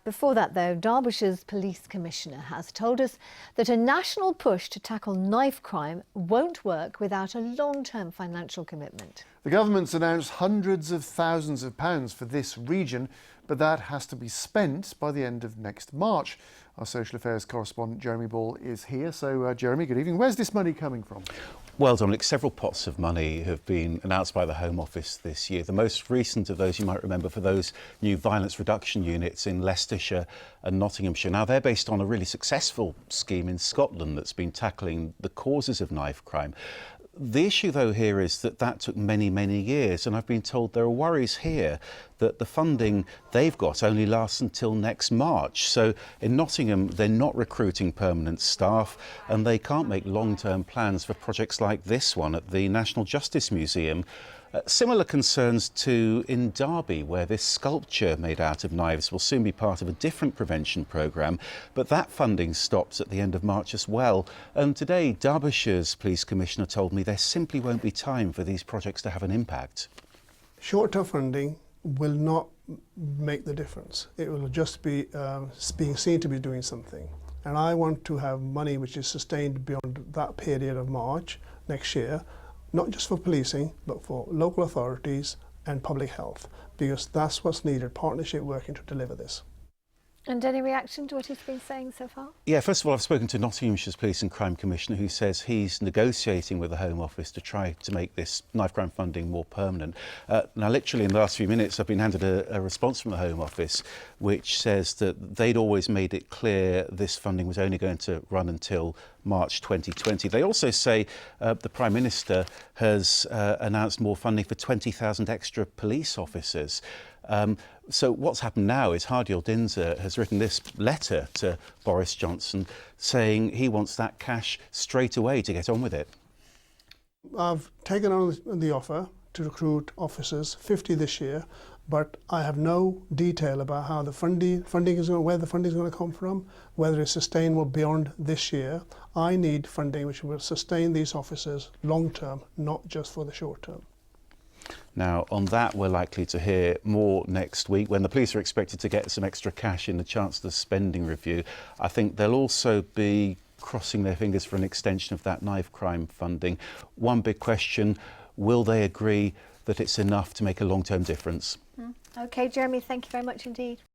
Before that, though, Derbyshire's police commissioner has told us that a national push to tackle knife crime won't work without a long-term financial commitment. The government's announced hundreds of thousands of pounds for this region, but that has to be spent by the end of next March. Our social affairs correspondent Jeremy Ball is here. So, Jeremy, good evening. Where's this money coming from? Well, Dominic, several pots of money have been announced by the Home Office this year. The most recent of those, you might remember, for those new violence reduction units in Leicestershire and Nottinghamshire. Now, they're based on a really successful scheme in Scotland that's been tackling the causes of knife crime. The issue, though, here is that took many, many years, and I've been told there are worries here that the funding they've got only lasts until next March. So in Nottingham, they're not recruiting permanent staff, and they can't make long-term plans for projects like this one at the National Justice Museum. Similar concerns too in Derby, where this sculpture made out of knives will soon be part of a different prevention programme, but that funding stops at the end of March as well. And today, Derbyshire's police commissioner told me there simply won't be time for these projects to have an impact. Short-term funding will not make the difference. It will just be being seen to be doing something. And I want to have money which is sustained beyond that period of March next year, not just for policing, but for local authorities and public health, because that's what's needed, partnership working to deliver this. And any reaction to what he's been saying so far? Yeah, first of all, I've spoken to Nottinghamshire's Police and Crime Commissioner, who says he's negotiating with the Home Office to try to make this knife crime funding more permanent. Now, literally in the last few minutes, I've been handed a response from the Home Office, which says that they'd always made it clear this funding was only going to run until March 2020. They also say the Prime Minister has announced more funding for 20,000 extra police officers. So what's happened now is Hardyal Dhindsa has written this letter to Boris Johnson saying he wants that cash straight away to get on with it. I've taken on the offer to recruit officers, 50 this year, but I have no detail about how the funding is going, where the funding is going to come from, whether it's sustainable beyond this year. I need funding which will sustain these officers long term, not just for the short term. Now, on that, we're likely to hear more next week when the police are expected to get some extra cash in the Chancellor's spending review. I think they'll also be crossing their fingers for an extension of that knife crime funding. One big question, will they agree that it's enough to make a long-term difference? OK, Jeremy, thank you very much indeed.